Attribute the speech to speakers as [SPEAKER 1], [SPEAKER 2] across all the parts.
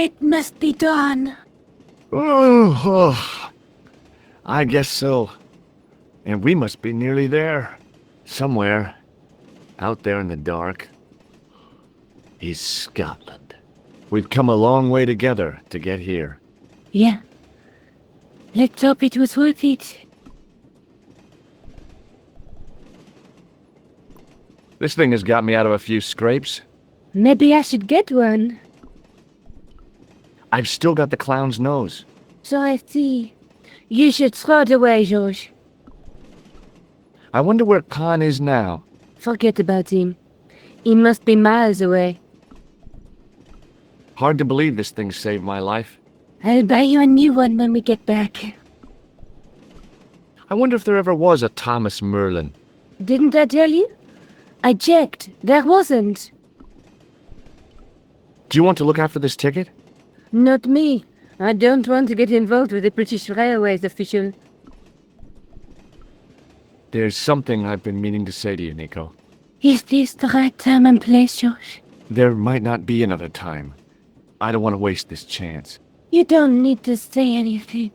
[SPEAKER 1] fate must be done.
[SPEAKER 2] Oh, I guess so. And we must be nearly there. Somewhere, out there in the dark, is Scotland. We've come a long way together to get here.
[SPEAKER 1] Yeah. Let's hope it was worth it.
[SPEAKER 2] This thing has got me out of a few scrapes.
[SPEAKER 1] Maybe I should get one.
[SPEAKER 2] I've still got the clown's nose.
[SPEAKER 1] So I see. You should throw it away, George.
[SPEAKER 2] I wonder where Khan is now.
[SPEAKER 1] Forget about him. He must be miles away.
[SPEAKER 2] Hard to believe this thing saved my life.
[SPEAKER 1] I'll buy you a new one when we get back.
[SPEAKER 2] I wonder if there ever was a Thomas Merlin.
[SPEAKER 1] Didn't I tell you? I checked. There wasn't.
[SPEAKER 2] Do you want to look after this ticket?
[SPEAKER 1] Not me. I don't want to get involved with the British Railways official.
[SPEAKER 2] There's something I've been meaning to say to you, Nico.
[SPEAKER 1] Is this the right time and place, Josh?
[SPEAKER 2] There might not be another time. I don't want to waste this chance.
[SPEAKER 1] You don't need to say anything.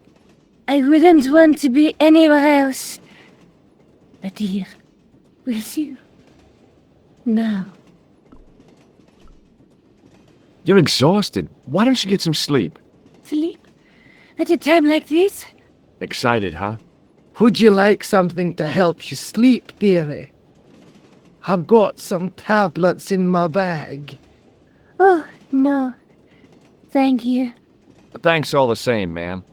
[SPEAKER 1] I wouldn't want to be anywhere else. But here, with you. Now.
[SPEAKER 2] You're exhausted. Why don't you get some sleep?
[SPEAKER 1] Sleep? At a time like this?
[SPEAKER 2] Excited, huh?
[SPEAKER 3] Would you like something to help you sleep, dearie? I've got some tablets in my bag.
[SPEAKER 1] Oh, no. Thank you.
[SPEAKER 2] Thanks all the same, ma'am.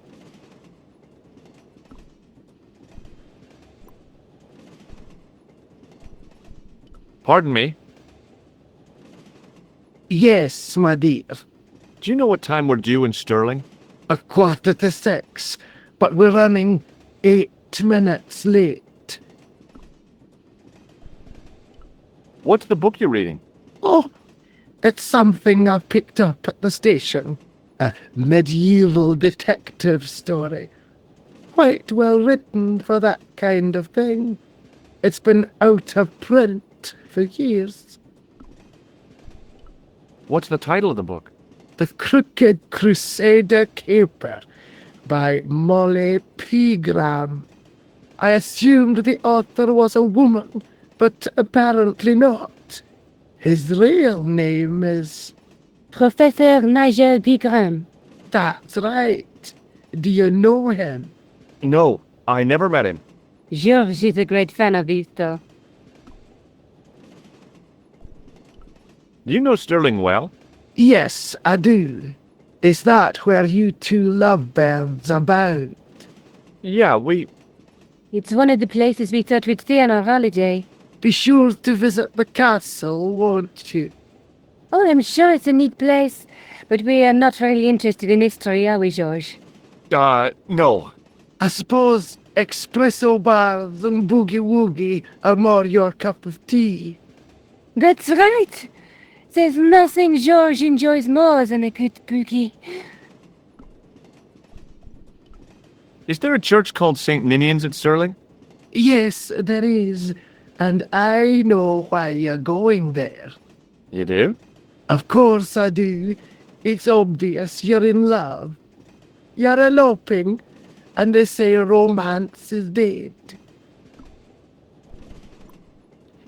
[SPEAKER 2] Pardon me?
[SPEAKER 3] Yes, my dear.
[SPEAKER 2] Do you know what time we're due in Stirling?
[SPEAKER 3] 6:15, but we're running 8 minutes late.
[SPEAKER 2] What's the book you're reading?
[SPEAKER 3] Oh, it's something I picked up at the station. A medieval detective story. Quite well written for that kind of thing. It's been out of print for years.
[SPEAKER 2] What's the title of the book?
[SPEAKER 3] The Crooked Crusader Caper by Molly Pegram. I assumed the author was a woman, but apparently not. His real name is...
[SPEAKER 1] Professor Nigel Pegram.
[SPEAKER 3] That's right. Do you know him?
[SPEAKER 2] No, I never met him.
[SPEAKER 1] George is a great fan of these, though.
[SPEAKER 2] Do you know Stirling well?
[SPEAKER 3] Yes, I do. Is that where you two lovebirds abound?
[SPEAKER 2] Yeah, we...
[SPEAKER 1] It's one of the places we thought we'd stay on our holiday.
[SPEAKER 3] Be sure to visit the castle, won't you?
[SPEAKER 1] Oh, I'm sure it's a neat place, but we are not really interested in history, are we, George?
[SPEAKER 2] No.
[SPEAKER 3] I suppose espresso bars and boogie-woogie are more your cup of tea.
[SPEAKER 1] That's right! There's nothing George enjoys more than a good boogie.
[SPEAKER 2] Is there a church called St. Ninian's at Stirling?
[SPEAKER 3] Yes, there is, and I know why you're going there.
[SPEAKER 2] You do?
[SPEAKER 3] Of course I do. It's obvious you're in love. You're eloping, and they say romance is dead.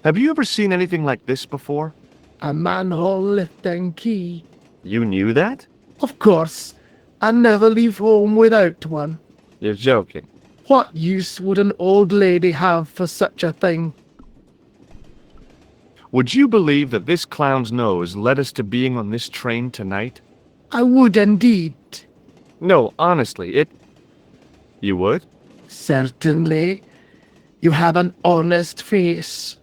[SPEAKER 2] Have you ever seen anything like this before?
[SPEAKER 3] A manhole lifting key.
[SPEAKER 2] You knew that?
[SPEAKER 3] Of course. I never leave home without one.
[SPEAKER 2] You're joking.
[SPEAKER 3] What use would an old lady have for such a thing?
[SPEAKER 2] Would you believe that this clown's nose led us to being on this train tonight?
[SPEAKER 3] I would indeed.
[SPEAKER 2] No, honestly, it... You would?
[SPEAKER 3] Certainly. You have an honest face.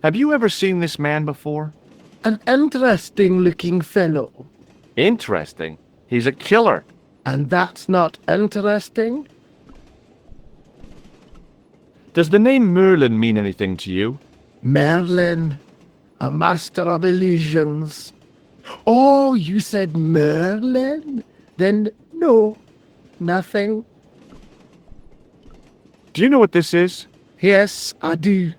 [SPEAKER 2] Have you ever seen this man before?
[SPEAKER 3] An interesting-looking fellow.
[SPEAKER 2] Interesting. He's a killer.
[SPEAKER 3] And that's not interesting?
[SPEAKER 2] Does the name Merlin mean anything to you?
[SPEAKER 3] Merlin, a master of illusions. Oh, you said Merlin? Then no, nothing.
[SPEAKER 2] Do you know what this is?
[SPEAKER 3] Yes, I do.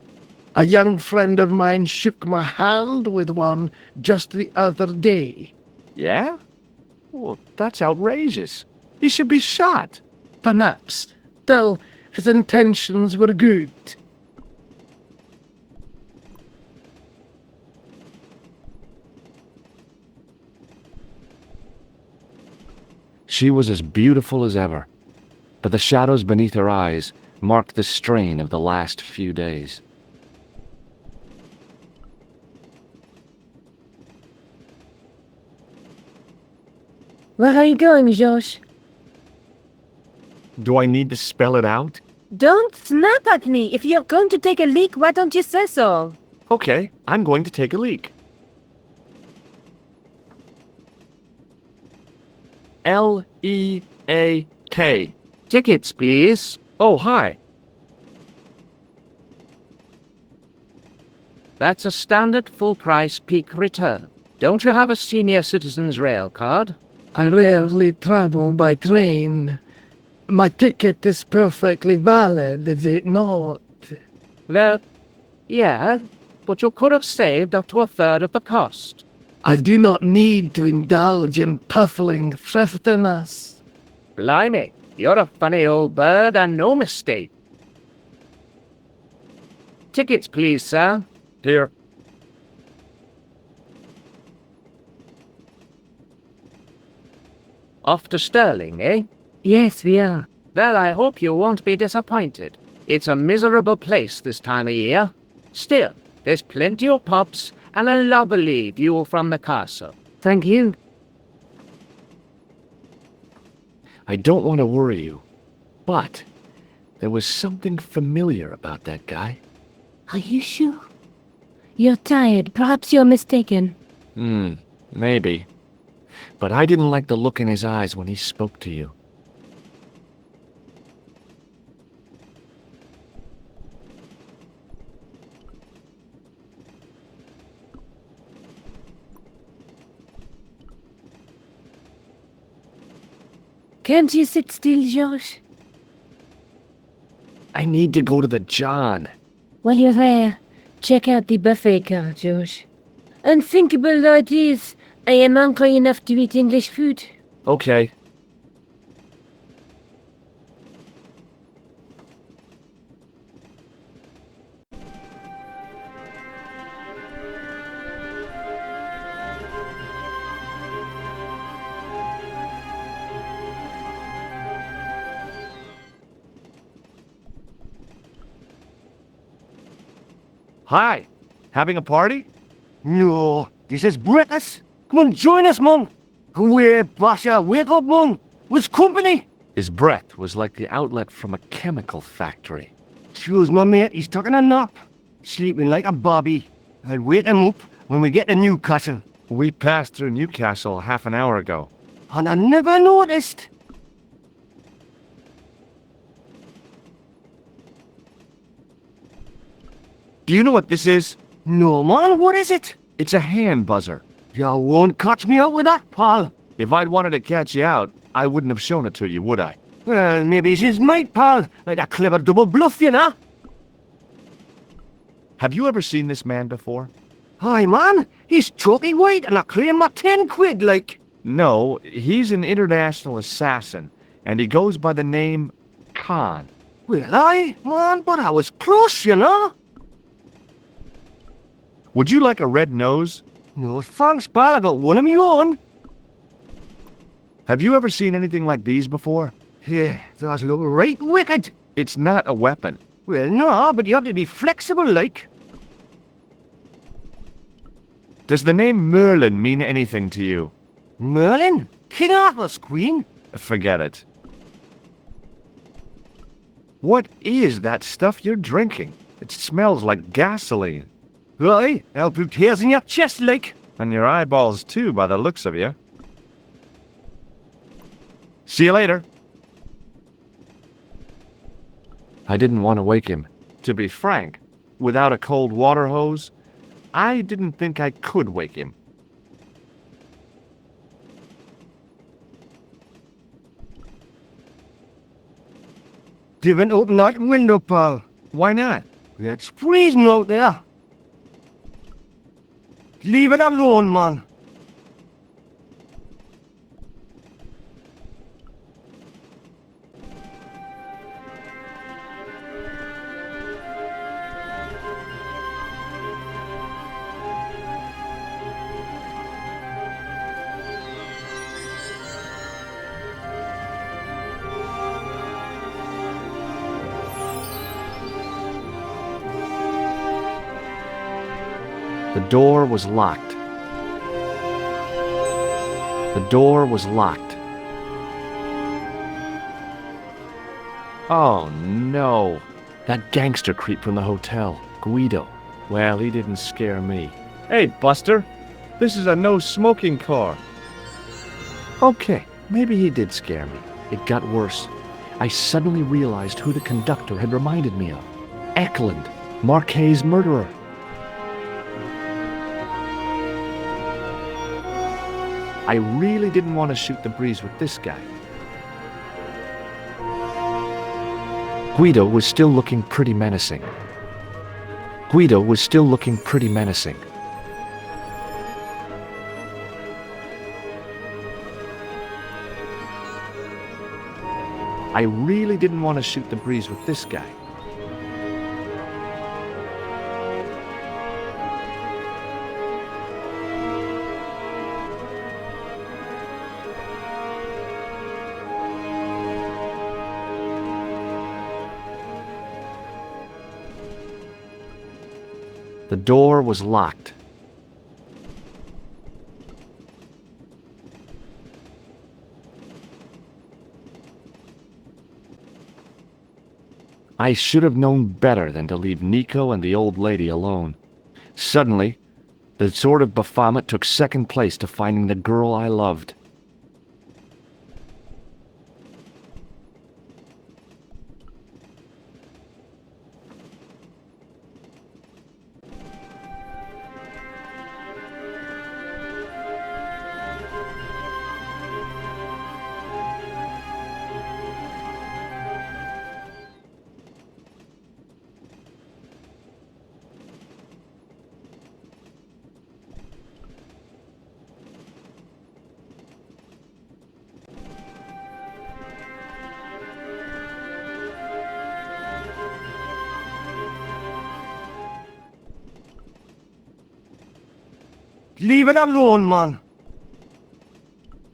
[SPEAKER 3] A young friend of mine shook my hand with one just the other day.
[SPEAKER 2] Yeah? Well, that's outrageous. He should be shot.
[SPEAKER 3] Perhaps, though his intentions were good.
[SPEAKER 2] She was as beautiful as ever, but the shadows beneath her eyes marked the strain of the last few days.
[SPEAKER 1] Where are you going, George?
[SPEAKER 2] Do I need to spell it out?
[SPEAKER 1] Don't snap at me. If you're going to take a leak, why don't you say so?
[SPEAKER 2] Okay, I'm going to take a leak. L-E-A-K.
[SPEAKER 3] Tickets, please.
[SPEAKER 2] Oh, hi.
[SPEAKER 3] That's a standard full-price peak return. Don't you have a senior citizen's rail card? I rarely travel by train. My ticket is perfectly valid, is it not? Well, yeah, but you could have saved up to a third of the cost. I do not need to indulge in puffling thriftiness. Blimey, you're a funny old bird and no mistake. Tickets, please, sir.
[SPEAKER 2] Here.
[SPEAKER 3] Off to Stirling, eh?
[SPEAKER 1] Yes, we are.
[SPEAKER 3] Well, I hope you won't be disappointed. It's a miserable place this time of year. Still, there's plenty of pubs and a lovely view from the castle.
[SPEAKER 1] Thank you.
[SPEAKER 2] I don't want to worry you, but there was something familiar about that guy.
[SPEAKER 1] Are you sure? You're tired. Perhaps you're mistaken.
[SPEAKER 2] Maybe. But I didn't like the look in his eyes when he spoke to you.
[SPEAKER 1] Can't you sit still, George?
[SPEAKER 2] I need to go to the John.
[SPEAKER 1] While you're there, check out the buffet car, George. Unthinkable though it is, I am hungry enough to eat English food.
[SPEAKER 2] Okay. Hi. Having a party?
[SPEAKER 4] No, this is breakfast. Come on, join us, Mum. Away, Basha, wake up, Mum. What's company?
[SPEAKER 2] His breath was like the outlet from a chemical factory.
[SPEAKER 4] Choose my mate, he's taking a nap. Sleeping like a bobby. I'll wake him up when we get to Newcastle.
[SPEAKER 2] We passed through Newcastle half an hour ago.
[SPEAKER 4] And I never noticed.
[SPEAKER 2] Do you know what this is?
[SPEAKER 4] No, man, what is it?
[SPEAKER 2] It's a hand buzzer.
[SPEAKER 4] You won't catch me out with that, pal.
[SPEAKER 2] If I'd wanted to catch you out, I wouldn't have shown it to you, would I?
[SPEAKER 4] Well, maybe it's his mate, pal. Like a clever double bluff, you know?
[SPEAKER 2] Have you ever seen this man before?
[SPEAKER 4] Hi, man. He's chalky white and I claim my 10 quid, like.
[SPEAKER 2] No, he's an international assassin, and he goes by the name Khan.
[SPEAKER 4] Well, aye, man, but I was close, you know?
[SPEAKER 2] Would you like a red nose?
[SPEAKER 4] No thanks, pal. I got one of my own.
[SPEAKER 2] Have you ever seen anything like these before?
[SPEAKER 4] Yeah, those look right wicked.
[SPEAKER 2] It's not a weapon.
[SPEAKER 4] Well, no, but you have to be flexible, like.
[SPEAKER 2] Does the name Merlin mean anything to you?
[SPEAKER 4] Merlin? King Arthur's queen?
[SPEAKER 2] Forget it. What is that stuff you're drinking? It smells like gasoline.
[SPEAKER 4] Aye, I'll put hairs in your chest, like.
[SPEAKER 2] And your eyeballs too, by the looks of you. See you later. I didn't want to wake him. To be frank, without a cold water hose, I didn't think I could wake him.
[SPEAKER 4] Didn't open that window, pal.
[SPEAKER 2] Why not?
[SPEAKER 4] It's freezing out there. Leave it alone, man.
[SPEAKER 2] The door was locked. The door was locked. Oh no! That gangster creep from the hotel, Guido. Well, he didn't scare me. Hey, Buster! This is a no-smoking car. Okay, maybe he did scare me. It got worse. I suddenly realized who the conductor had reminded me of. Eklund, Marquet's murderer. I really didn't want to shoot the breeze with this guy. Guido was still looking pretty menacing. Guido was still looking pretty menacing. I really didn't want to shoot the breeze with this guy. The door was locked. I should have known better than to leave Nico and the old lady alone. Suddenly, the sort of Baphomet took second place to finding the girl I loved.
[SPEAKER 4] Leave it alone, man.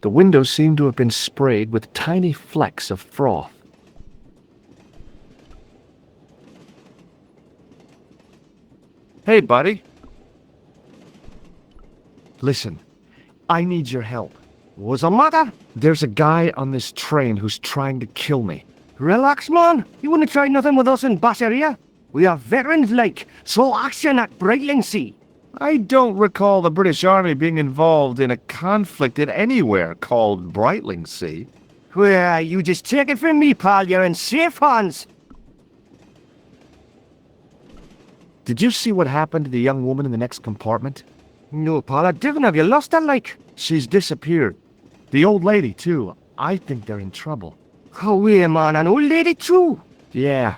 [SPEAKER 2] The windows seemed to have been sprayed with tiny flecks of froth. Hey, buddy. Listen, I need your help.
[SPEAKER 4] What's the matter?
[SPEAKER 2] There's a guy on this train who's trying to kill me.
[SPEAKER 4] Relax, man. You wouldn't try nothing with us in Basseria. We are veterans like, slow action at Brightling Sea.
[SPEAKER 2] I don't recall the British Army being involved in a conflict at anywhere called Brightling Sea.
[SPEAKER 4] Well, you just take it from me, pal. You're in safe hands.
[SPEAKER 2] Did you see what happened to the young woman in the next compartment?
[SPEAKER 4] No, pal, I didn't. Have you lost her, like?
[SPEAKER 2] She's disappeared. The old lady, too. I think they're in trouble.
[SPEAKER 4] Oh, yeah, man. An old lady, too.
[SPEAKER 2] Yeah.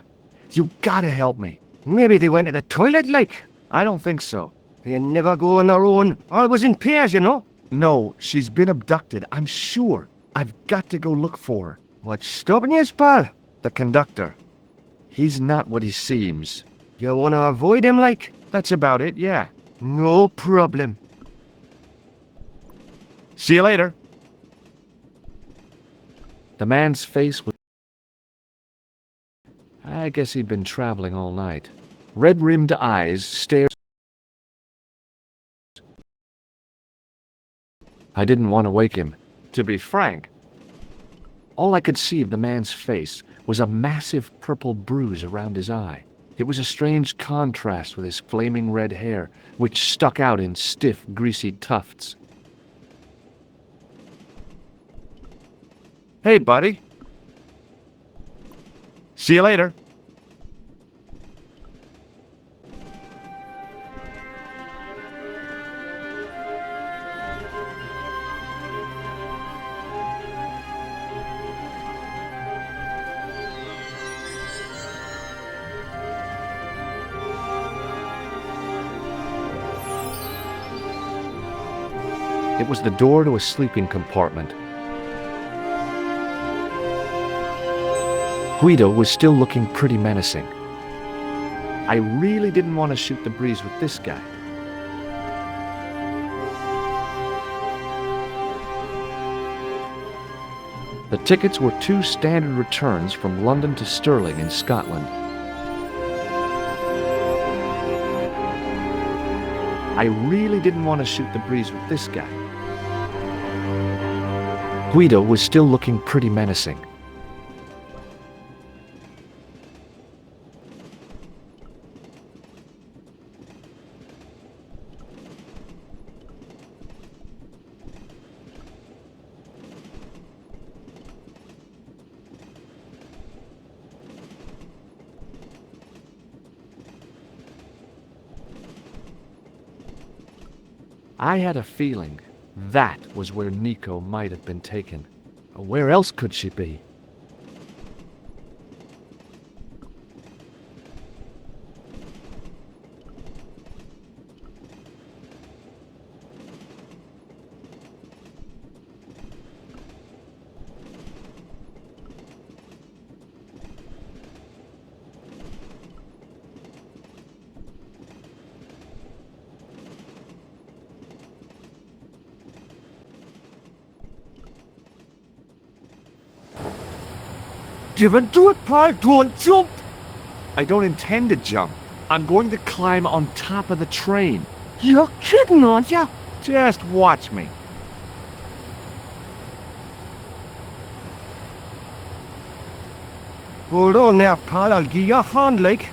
[SPEAKER 2] You gotta help me.
[SPEAKER 4] Maybe they went to the toilet, like.
[SPEAKER 2] I don't think so.
[SPEAKER 4] They never go on their own. Always in pairs, you know.
[SPEAKER 2] No, she's been abducted, I'm sure. I've got to go look for her.
[SPEAKER 4] What's stopping you, pal?
[SPEAKER 2] The conductor. He's not what he seems.
[SPEAKER 4] You want to avoid him, like?
[SPEAKER 2] That's about it, yeah.
[SPEAKER 4] No problem.
[SPEAKER 2] See you later. The man's face was... I guess he'd been traveling all night. Red-rimmed eyes stared... I didn't want to wake him. To be frank, all I could see of the man's face was a massive purple bruise around his eye. It was a strange contrast with his flaming red hair, which stuck out in stiff, greasy tufts. Hey, buddy. See you later. It was the door to a sleeping compartment. Guido was still looking pretty menacing. I really didn't want to shoot the breeze with this guy. The tickets were 2 standard returns from London to Stirling in Scotland. I really didn't want to shoot the breeze with this guy. Guido was still looking pretty menacing. I had a feeling that was where Nico might have been taken. Where else could she be?
[SPEAKER 4] Give it to it, pal. Don't jump.
[SPEAKER 2] I don't intend to jump. I'm going to climb on top of the train.
[SPEAKER 4] You're kidding, aren't you?
[SPEAKER 2] Just watch me.
[SPEAKER 4] Hold on now, pal. I'll give you a hand, like.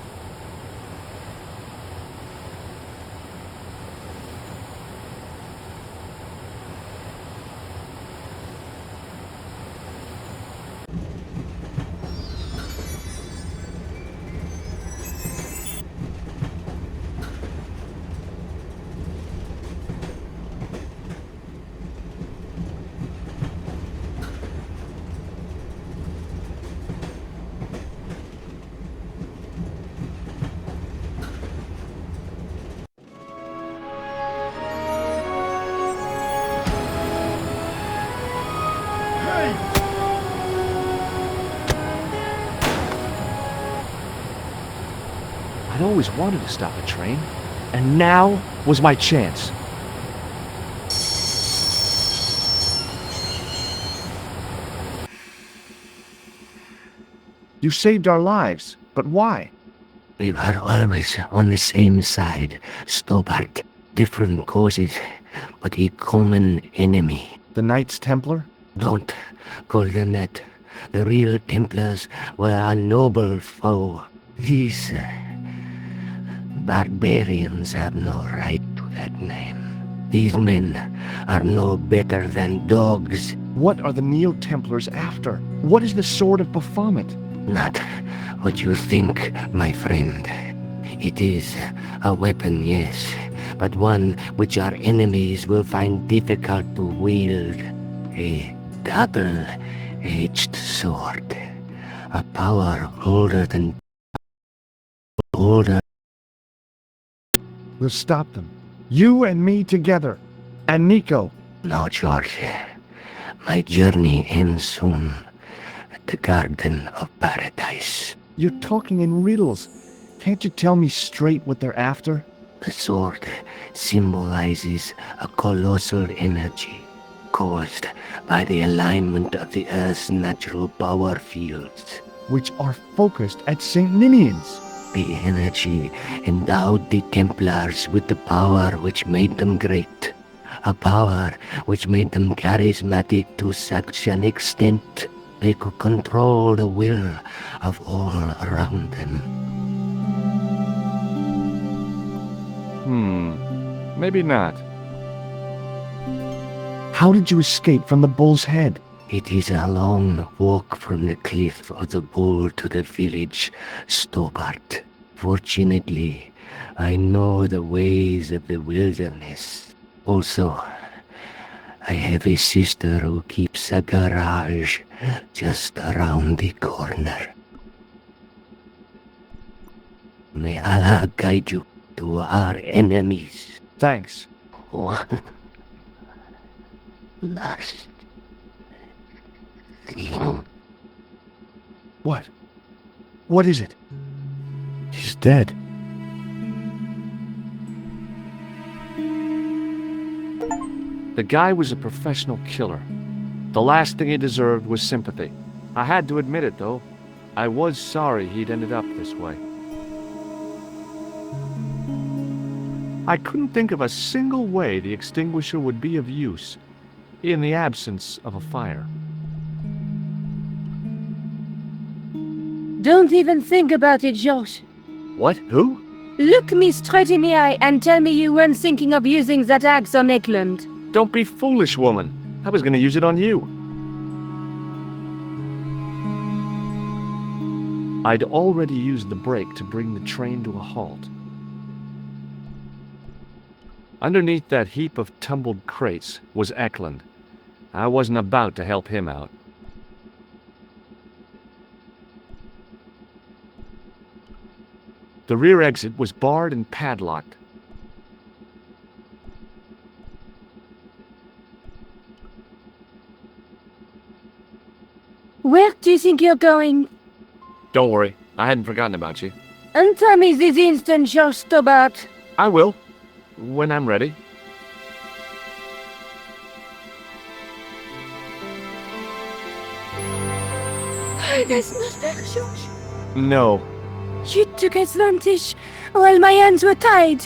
[SPEAKER 2] I'd always wanted to stop a train, and now was my chance. You saved our lives, but why?
[SPEAKER 5] We were always on the same side, Stobbart. Different causes, but a common enemy.
[SPEAKER 2] The Knights Templar?
[SPEAKER 5] Don't call them that. The real Templars were a noble foe. These barbarians have no right to that name. These men are no better than dogs.
[SPEAKER 2] What are the Neo-Templars after? What is the Sword of Baphomet?
[SPEAKER 5] Not what you think, my friend. It is a weapon, yes, but one which our enemies will find difficult to wield. A double-edged sword. A power older than... older.
[SPEAKER 2] We'll stop them. You and me together. And Nico.
[SPEAKER 5] No, George. My journey ends soon. At the Garden of Paradise.
[SPEAKER 2] You're talking in riddles. Can't you tell me straight what they're after?
[SPEAKER 5] The sword symbolizes a colossal energy caused by the alignment of the Earth's natural power fields.
[SPEAKER 2] Which are focused at St. Ninian's.
[SPEAKER 5] The energy endowed the Templars with the power which made them great. A power which made them charismatic to such an extent they could control the will of all around them.
[SPEAKER 2] Maybe not. How did you escape from the bull's head?
[SPEAKER 5] It is a long walk from the cliff of the bull to the village, Stobbart. Fortunately, I know the ways of the wilderness. Also, I have a sister who keeps a garage just around the corner. May Allah guide you to our enemies.
[SPEAKER 2] Thanks.
[SPEAKER 5] last thing.
[SPEAKER 2] What? What is it? He's dead. The guy was a professional killer. The last thing he deserved was sympathy. I had to admit it, though. I was sorry he'd ended up this way. I couldn't think of a single way the extinguisher would be of use in the absence of a fire.
[SPEAKER 1] Don't even think about it, George.
[SPEAKER 2] What? Who?
[SPEAKER 1] Look me straight in the eye and tell me you weren't thinking of using that axe on Eklund.
[SPEAKER 2] Don't be foolish, woman. I was gonna use it on you. I'd already used the brake to bring the train to a halt. Underneath that heap of tumbled crates was Eklund. I wasn't about to help him out. The rear exit was barred and padlocked.
[SPEAKER 1] Where do you think you're going?
[SPEAKER 2] Don't worry, I hadn't forgotten about you.
[SPEAKER 1] And tell me this instant, George Stobbart.
[SPEAKER 2] I will, when I'm ready.
[SPEAKER 1] That's not fair, George.
[SPEAKER 2] No.
[SPEAKER 1] You took advantage while my hands were tied.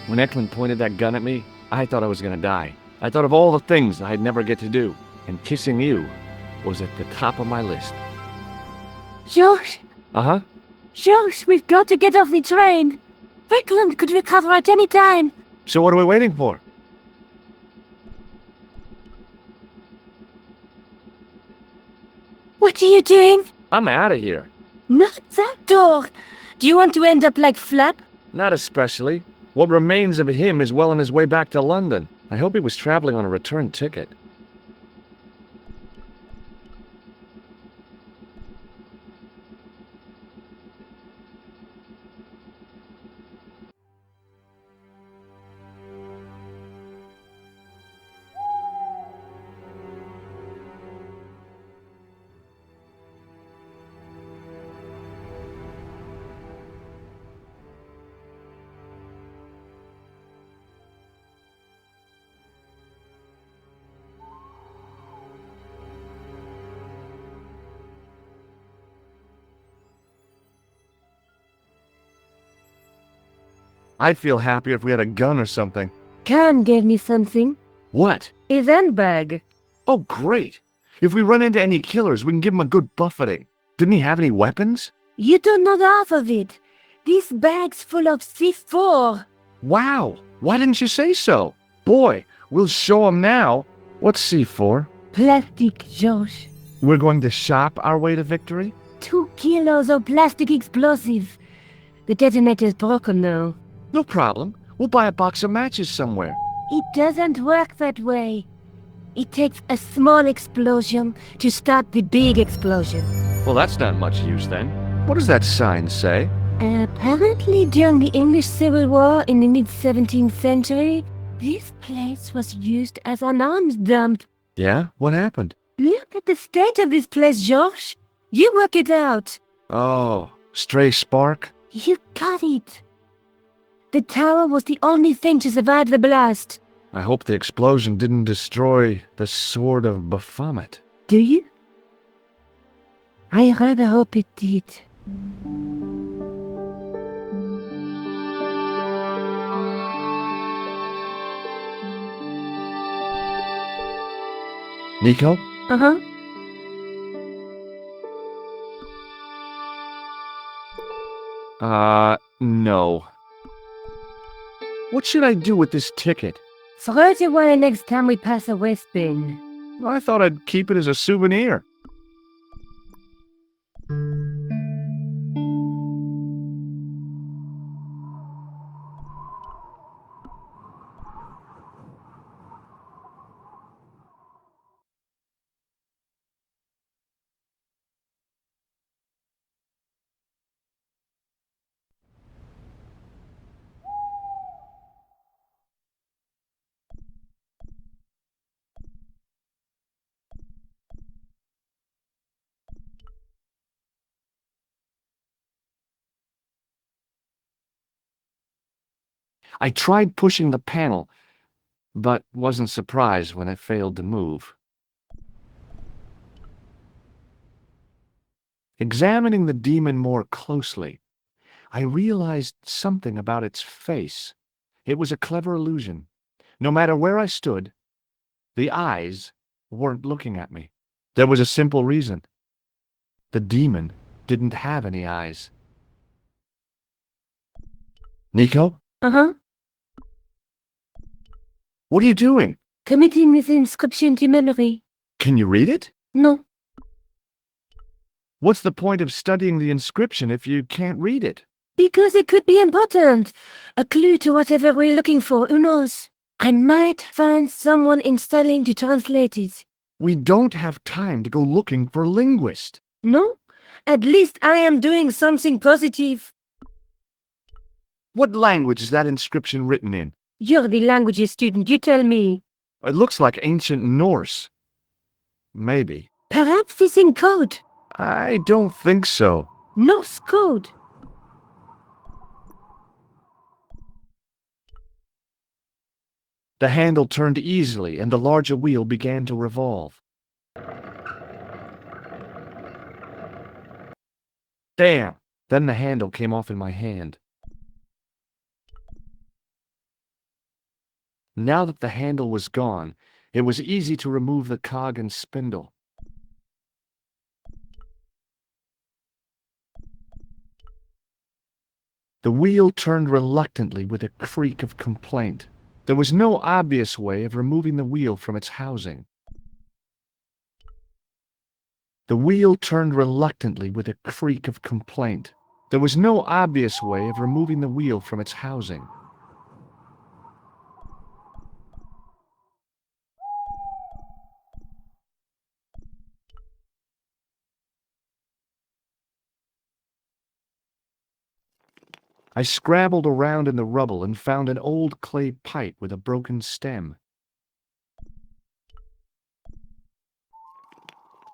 [SPEAKER 2] When Eklund pointed that gun at me, I thought I was gonna die. I thought of all the things I'd never get to do, and kissing you was at the top of my list.
[SPEAKER 1] George,
[SPEAKER 2] Uh-huh.
[SPEAKER 1] George, we've got to get off the train. Eklund could recover at any time.
[SPEAKER 2] So what are we waiting for?
[SPEAKER 1] What are you doing?
[SPEAKER 2] I'm out of here.
[SPEAKER 1] Not that door. Do you want to end up like Flap?
[SPEAKER 2] Not especially. What remains of him is well on his way back to London. I hope he was traveling on a return ticket. I'd feel happier if we had a gun or something.
[SPEAKER 1] Khan gave me something.
[SPEAKER 2] What?
[SPEAKER 1] A handbag.
[SPEAKER 2] Oh, great. If we run into any killers, we can give them a good buffeting. Didn't he have any weapons?
[SPEAKER 1] You don't know the half of it. This bag's full of C4.
[SPEAKER 2] Wow. Why didn't you say so? Boy, we'll show him now. What's C4?
[SPEAKER 1] Plastic, George.
[SPEAKER 2] We're going to shop our way to victory?
[SPEAKER 1] 2 kilos of plastic explosive. The detonator's broken now.
[SPEAKER 2] No problem. We'll buy a box of matches somewhere.
[SPEAKER 1] It doesn't work that way. It takes a small explosion to start the big explosion.
[SPEAKER 2] Well, that's not much use then. What does that sign say?
[SPEAKER 1] Apparently, during the English Civil War in the mid-17th century, this place was used as an arms dump.
[SPEAKER 2] Yeah? What happened?
[SPEAKER 1] Look at the state of this place, George. You work it out.
[SPEAKER 2] Oh, stray spark?
[SPEAKER 1] You got it. The tower was the only thing to survive the blast.
[SPEAKER 2] I hope the explosion didn't destroy the Sword of Baphomet.
[SPEAKER 1] Do you? I rather hope it did.
[SPEAKER 2] Nico?
[SPEAKER 1] Uh-huh.
[SPEAKER 2] No. What should I do with this ticket?
[SPEAKER 1] Throw it away next time we pass a West Bin.
[SPEAKER 2] I thought I'd keep it as a souvenir. I tried pushing the panel, but wasn't surprised when it failed to move. Examining the demon more closely, I realized something about its face. It was a clever illusion. No matter where I stood, the eyes weren't looking at me. There was a simple reason. The demon didn't have any eyes. Nico?
[SPEAKER 1] Uh-huh.
[SPEAKER 2] What are you doing?
[SPEAKER 1] Committing this inscription to memory.
[SPEAKER 2] Can you read it?
[SPEAKER 1] No.
[SPEAKER 2] What's the point of studying the inscription if you can't read it?
[SPEAKER 1] Because it could be important. A clue to whatever we're looking for, who knows? I might find someone installing to translate it.
[SPEAKER 2] We don't have time to go looking for a linguist.
[SPEAKER 1] No? At least I am doing something positive.
[SPEAKER 2] What language is that inscription written in?
[SPEAKER 1] You're the languages student, you tell me.
[SPEAKER 2] It looks like ancient Norse. Maybe.
[SPEAKER 1] Perhaps it's in code.
[SPEAKER 2] I don't think so.
[SPEAKER 1] Norse code.
[SPEAKER 2] The handle turned easily and the larger wheel began to revolve. Damn! Then the handle came off in my hand. Now that the handle was gone, it was easy to remove the cog and spindle. The wheel turned reluctantly with a creak of complaint. There was no obvious way of removing the wheel from its housing. The wheel turned reluctantly with a creak of complaint. There was no obvious way of removing the wheel from its housing. I scrabbled around in the rubble and found an old clay pipe with a broken stem.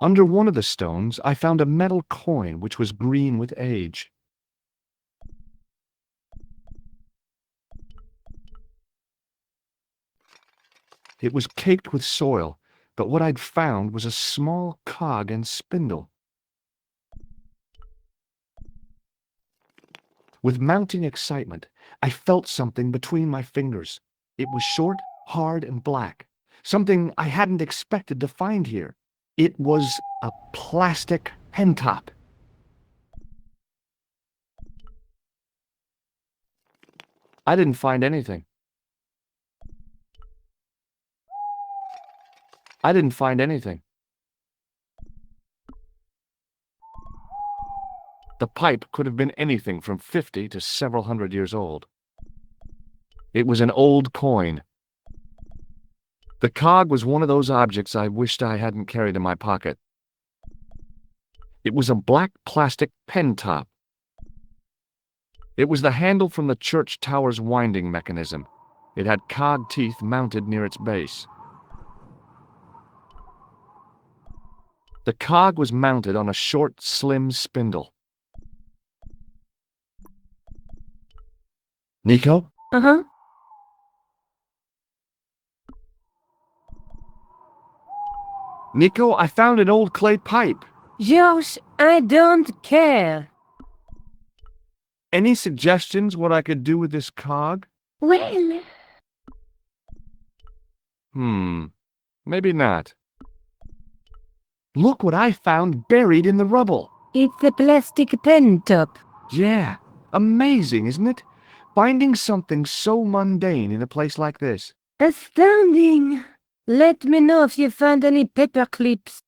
[SPEAKER 2] Under one of the stones, I found a metal coin which was green with age. It was caked with soil, but what I'd found was a small cog and spindle. With mounting excitement, I felt something between my fingers. It was short, hard, and black. Something I hadn't expected to find here. It was a plastic pen top. I didn't find anything. I didn't find anything. The pipe could have been anything from 50 to several hundred years old. It was an old coin. The cog was one of those objects I wished I hadn't carried in my pocket. It was a black plastic pen top. It was the handle from the church tower's winding mechanism. It had cog teeth mounted near its base. The cog was mounted on a short, slim spindle. Nico?
[SPEAKER 1] Uh-huh.
[SPEAKER 2] Nico, I found an old clay pipe.
[SPEAKER 1] George, I don't care.
[SPEAKER 2] Any suggestions what I could do with this cog?
[SPEAKER 1] Well,
[SPEAKER 2] Maybe not. Look what I found buried in the rubble.
[SPEAKER 1] it's a plastic pen top.
[SPEAKER 2] Yeah, amazing, isn't it? Finding something so mundane in a place like this.
[SPEAKER 1] Astounding. Let me know if you found any paper clips.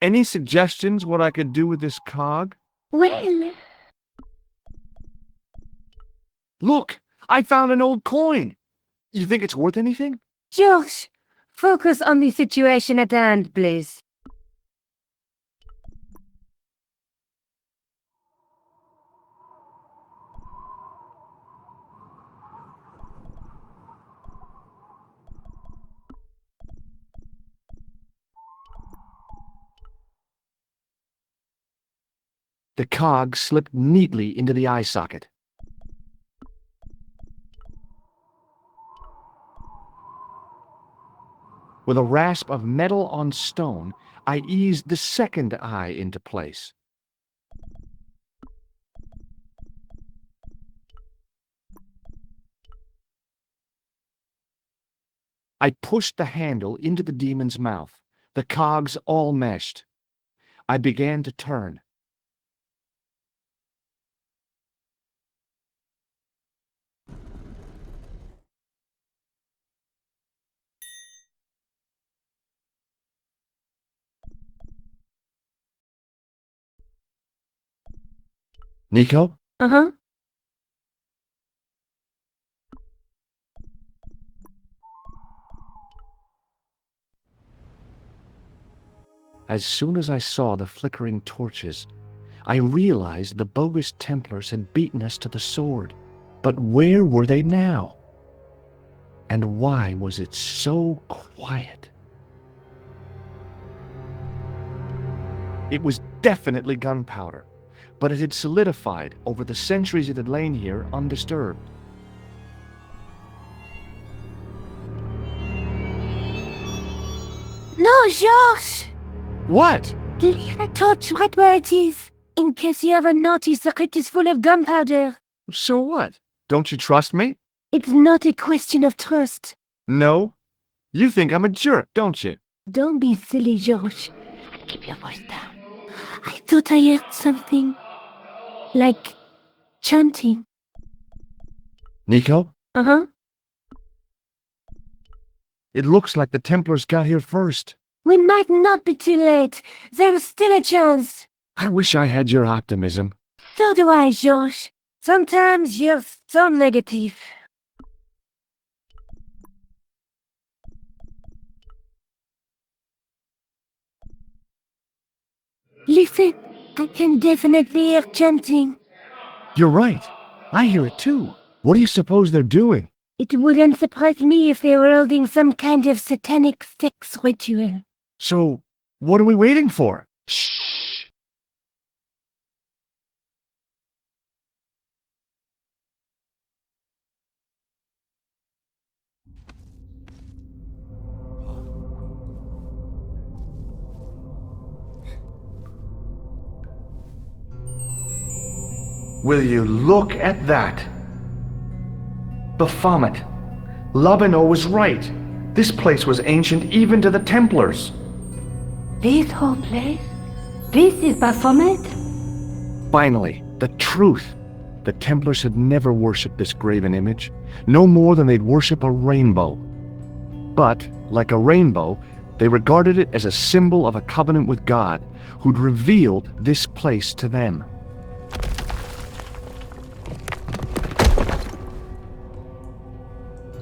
[SPEAKER 2] Any suggestions what I could do with this cog?
[SPEAKER 1] Well,
[SPEAKER 2] Look, I found an old coin. You think it's worth anything?
[SPEAKER 1] George, focus on the situation at hand, please.
[SPEAKER 2] The cog slipped neatly into the eye socket. With a rasp of metal on stone, I eased the second eye into place. I pushed the handle into the demon's mouth, the cogs all meshed. I began to turn. Nico?
[SPEAKER 1] Uh-huh.
[SPEAKER 2] As soon as I saw the flickering torches, I realized the bogus Templars had beaten us to the sword. But where were they now? And why was it so quiet? It was definitely gunpowder, but it had solidified over the centuries it had lain here undisturbed.
[SPEAKER 1] No, George!
[SPEAKER 2] What?
[SPEAKER 1] Leave a torch right where it is, in case you ever notice the crypt is full of gunpowder.
[SPEAKER 2] So what? Don't you trust me?
[SPEAKER 1] It's not a question of trust.
[SPEAKER 2] No? You think I'm a jerk, don't you?
[SPEAKER 1] Don't be silly, George. Keep your voice down. I thought I heard something. Like chanting.
[SPEAKER 2] Nico?
[SPEAKER 1] Uh-huh.
[SPEAKER 2] It looks like the Templars got here first.
[SPEAKER 1] We might not be too late. There's still a chance.
[SPEAKER 2] I wish I had your optimism.
[SPEAKER 1] So do I, George. Sometimes you're so negative. Listen, I can definitely hear chanting.
[SPEAKER 2] You're right. I hear it too. What do you suppose they're doing?
[SPEAKER 1] It wouldn't surprise me if they were holding some kind of satanic sex ritual.
[SPEAKER 2] So, what are we waiting for? Shh! Will you look at that? Baphomet. Labino was right. This place was ancient even to the Templars.
[SPEAKER 1] This whole place? This is Baphomet?
[SPEAKER 2] Finally, the truth. The Templars had never worshipped this graven image, no more than they'd worship a rainbow. But, like a rainbow, they regarded it as a symbol of a covenant with God, who'd revealed this place to them.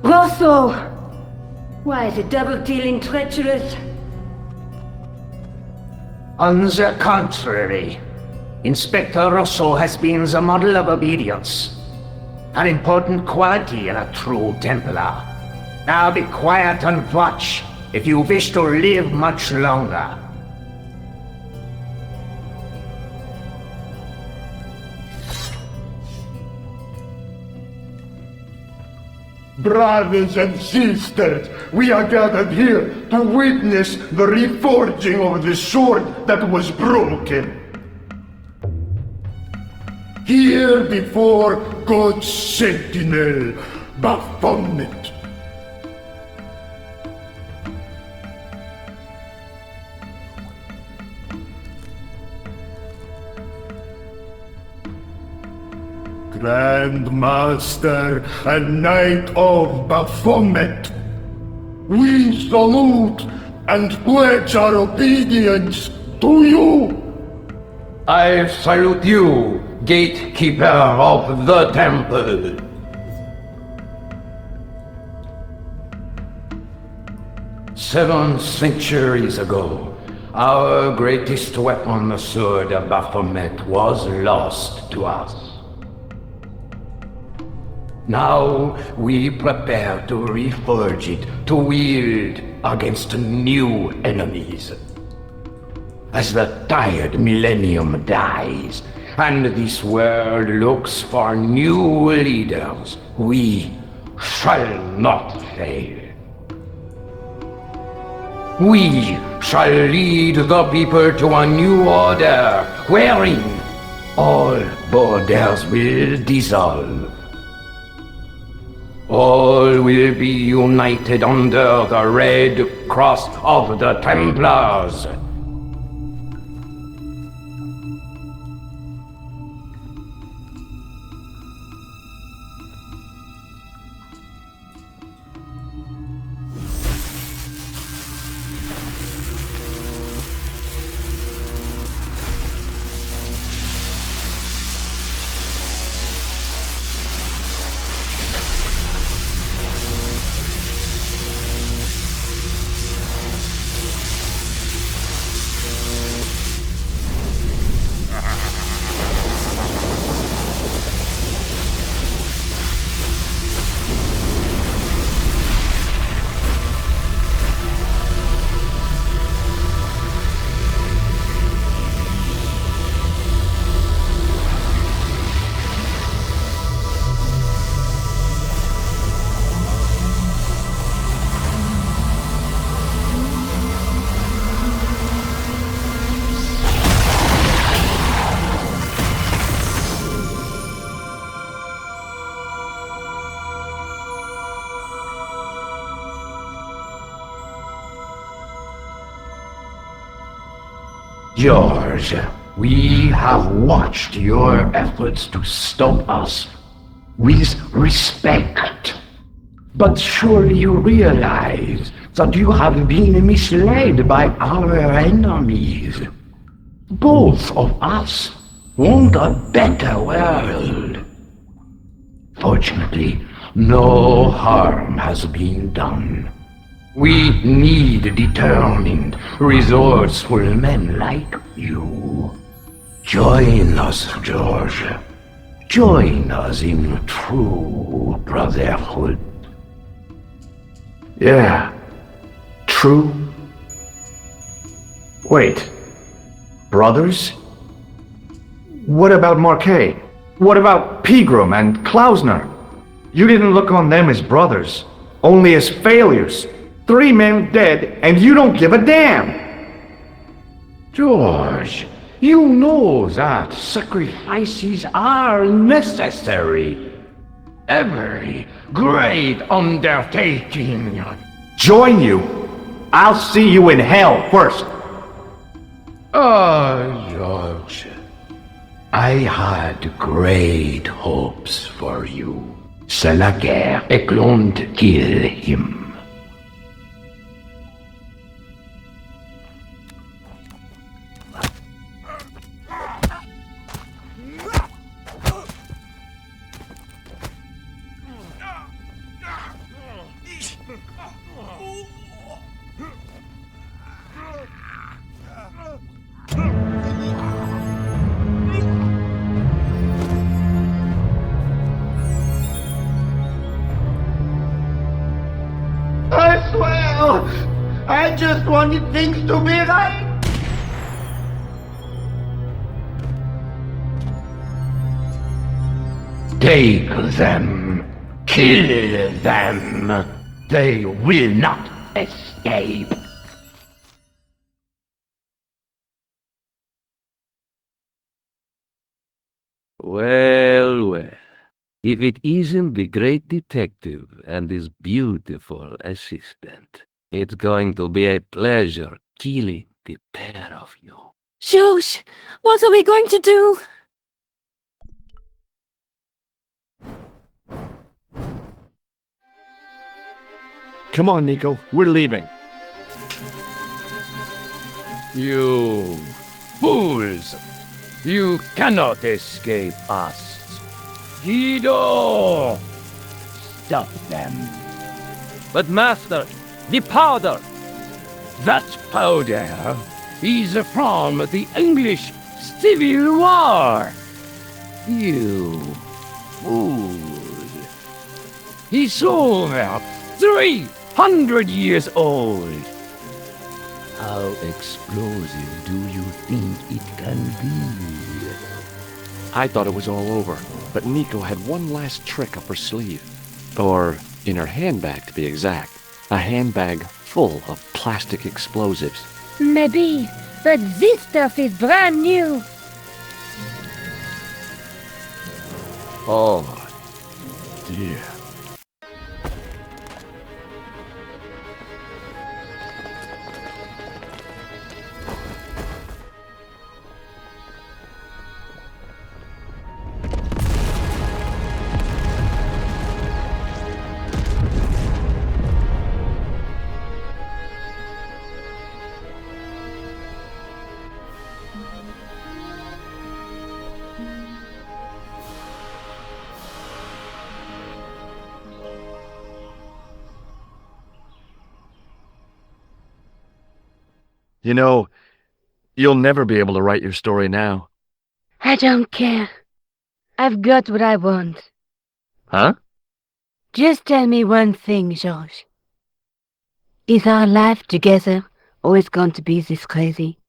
[SPEAKER 1] Rosso! Why the double-dealing treacherous?
[SPEAKER 5] On the contrary, Inspector Rosso has been the model of obedience, an important quality in a true Templar. Now be quiet and watch if you wish to live much longer.
[SPEAKER 6] Brothers and sisters, we are gathered here to witness the reforging of the sword that was broken. Here before God's sentinel, Baphomet. Grand Master and Knight of Baphomet, we salute and pledge our obedience to you.
[SPEAKER 7] I salute you, gatekeeper of the temple. Seven centuries ago, our greatest weapon, the sword of Baphomet, was lost to us. Now we prepare to reforge it, to wield against new enemies. As the tired millennium dies, and this world looks for new leaders, we shall not fail. We shall lead the people to a new order, wherein all borders will dissolve. All will be united under the red cross of the Templars. George, we have watched your efforts to stop us with respect. But surely you realize that you have been misled by our enemies. Both of us want a better world. Fortunately, no harm has been done. We need determined, resourceful men like you. Join us, George. Join us in true brotherhood.
[SPEAKER 2] Yeah. True. Wait. Brothers? What about Marquet? What about Pegram and Klausner? You didn't look on them as brothers, only as failures. 3 men dead, and you don't give a damn!
[SPEAKER 7] George, you know that sacrifices are necessary. Every great undertaking.
[SPEAKER 2] Join you? I'll see you in hell first!
[SPEAKER 7] George, I had great hopes for you. C'est la guerre et l'on kill him.
[SPEAKER 6] I swear, I just wanted things to be right.
[SPEAKER 7] Take them. Kill them. They will not escape.
[SPEAKER 5] Well, well. If it isn't the great detective and his beautiful assistant, it's going to be a pleasure killing the pair of you.
[SPEAKER 1] George, what are we going to do?
[SPEAKER 2] Come on, Nico. We're leaving.
[SPEAKER 7] You fools! You cannot escape us. Guido! Stop them.
[SPEAKER 5] But master, the powder!
[SPEAKER 7] That powder is from the English Civil War. You fool. He's over 300 years old.
[SPEAKER 5] How explosive do you think it can be?
[SPEAKER 8] I thought it was all over, but Nico had one last trick up her sleeve. Or in her handbag, to be exact. A handbag full of plastic explosives.
[SPEAKER 1] Maybe, but this stuff is brand new.
[SPEAKER 2] Oh, dear. You know, you'll never be able to write your story now.
[SPEAKER 1] I don't care. I've got what I want.
[SPEAKER 8] Huh?
[SPEAKER 1] Just tell me one thing, George. Is our life together always going to be this crazy?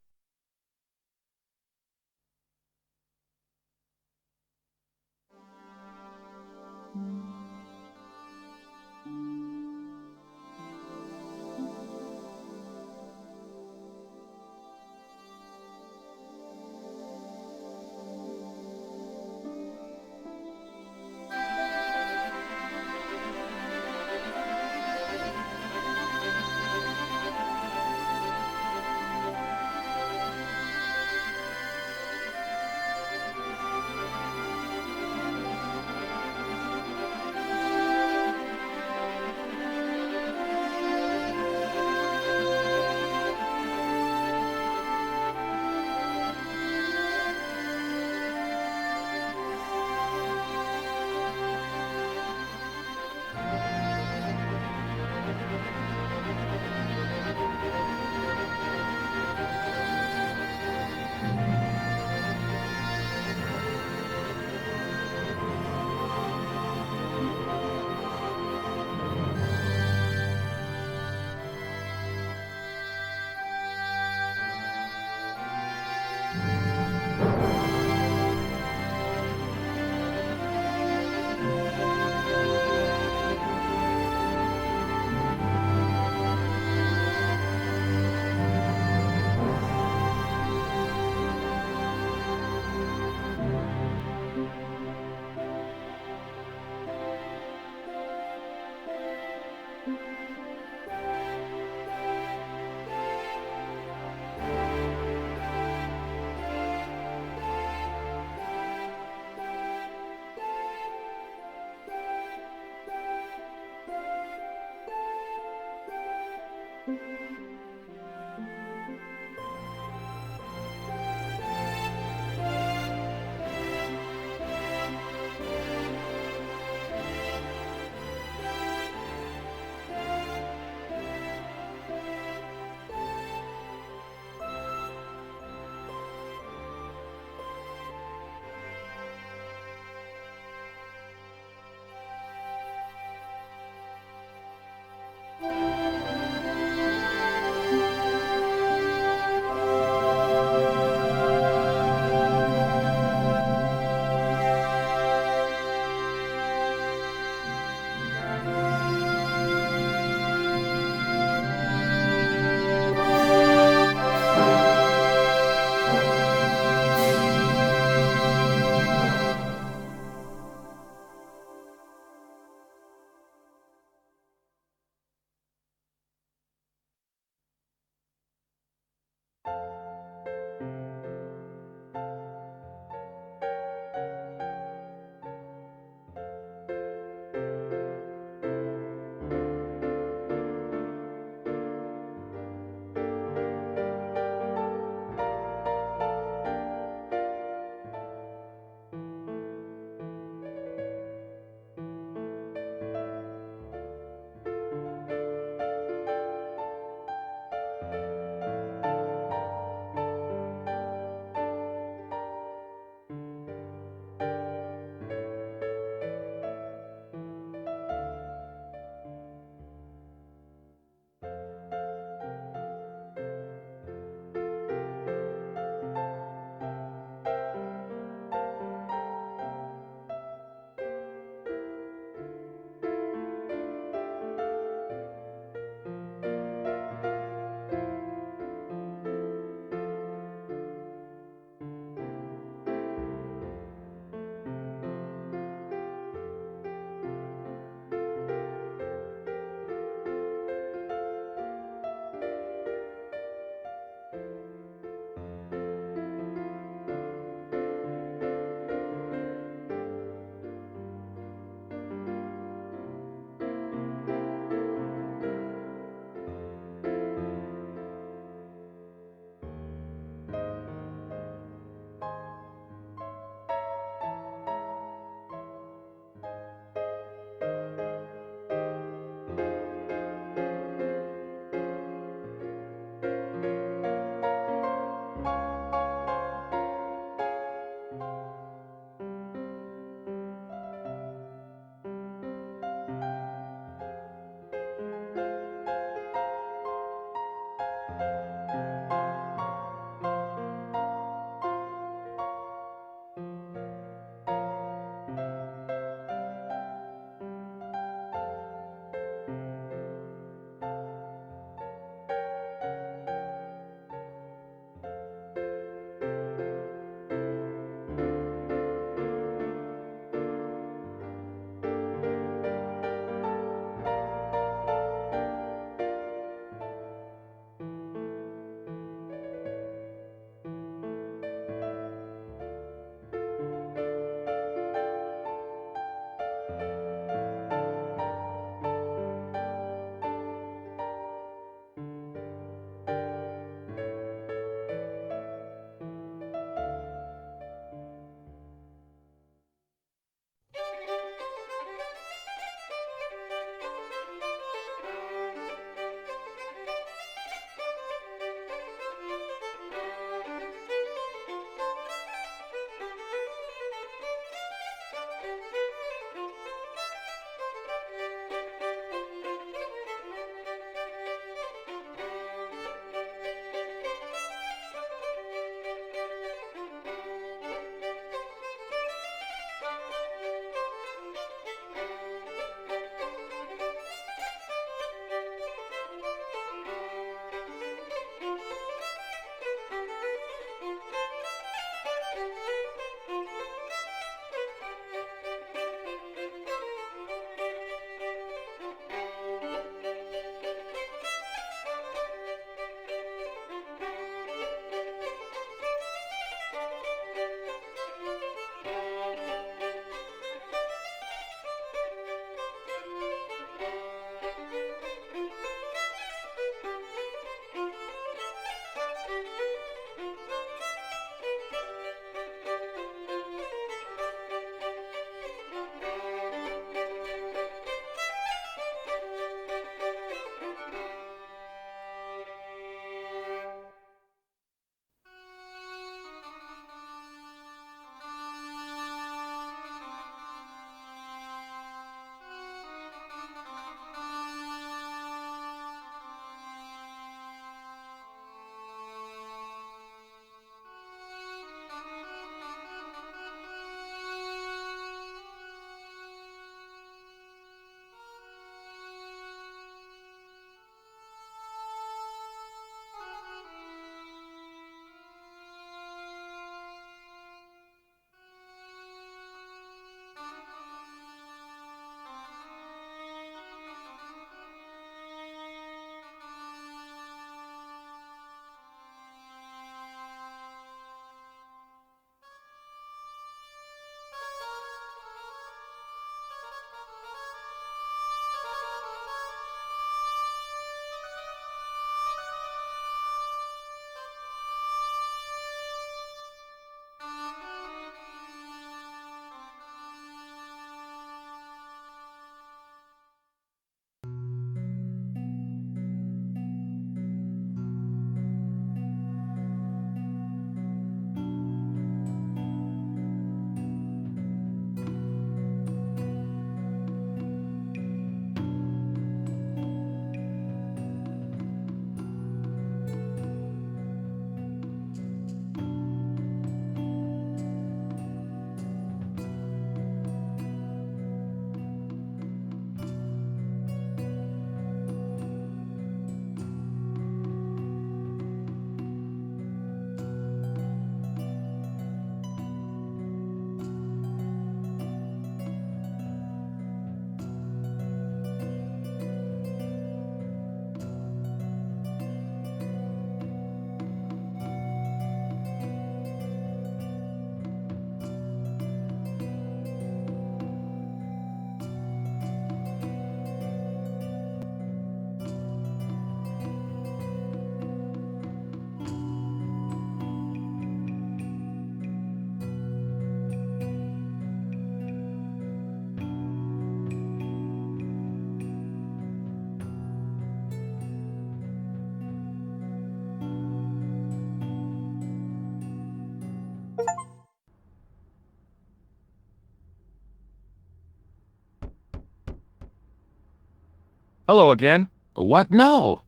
[SPEAKER 2] Hello again.
[SPEAKER 7] What now?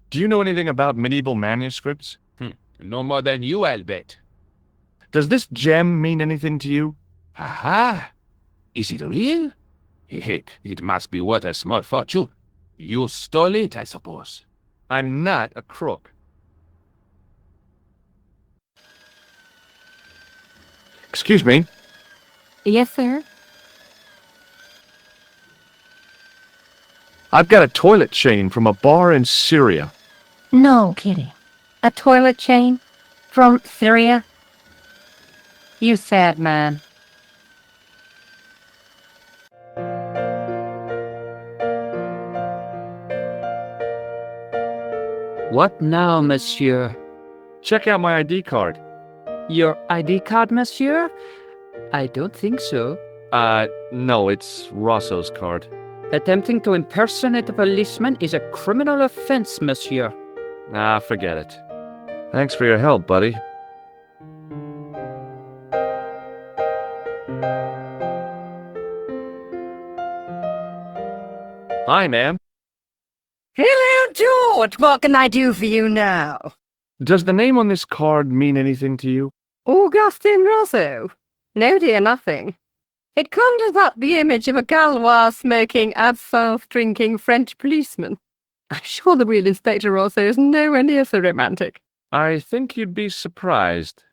[SPEAKER 2] Do you know anything about medieval manuscripts?
[SPEAKER 7] No more than you, I'll bet.
[SPEAKER 2] Does this gem mean anything to you?
[SPEAKER 7] Aha! Is it real? It must be worth a small fortune. You stole it, I suppose.
[SPEAKER 2] I'm not a crook. Excuse me.
[SPEAKER 1] Yes, sir?
[SPEAKER 2] I've got a toilet chain from a bar in Syria.
[SPEAKER 1] No kidding. A toilet chain? From Syria? You sad man.
[SPEAKER 9] What now, monsieur?
[SPEAKER 2] Check out my ID card.
[SPEAKER 9] Your ID card, monsieur? I don't think so.
[SPEAKER 2] No, it's Rosso's card.
[SPEAKER 9] Attempting to impersonate a policeman is a criminal offense, monsieur.
[SPEAKER 2] Ah, forget it. Thanks for your help, buddy. Hi, ma'am.
[SPEAKER 10] Hello, George. What can I do for you now?
[SPEAKER 2] Does the name on this card mean anything to you?
[SPEAKER 10] Augustin Rosso? No, dear, nothing. It conjures up the image of a Gaulois-smoking, absinthe-drinking French policeman. I'm sure the real Inspector Rosso is nowhere near so romantic.
[SPEAKER 2] I think you'd be surprised.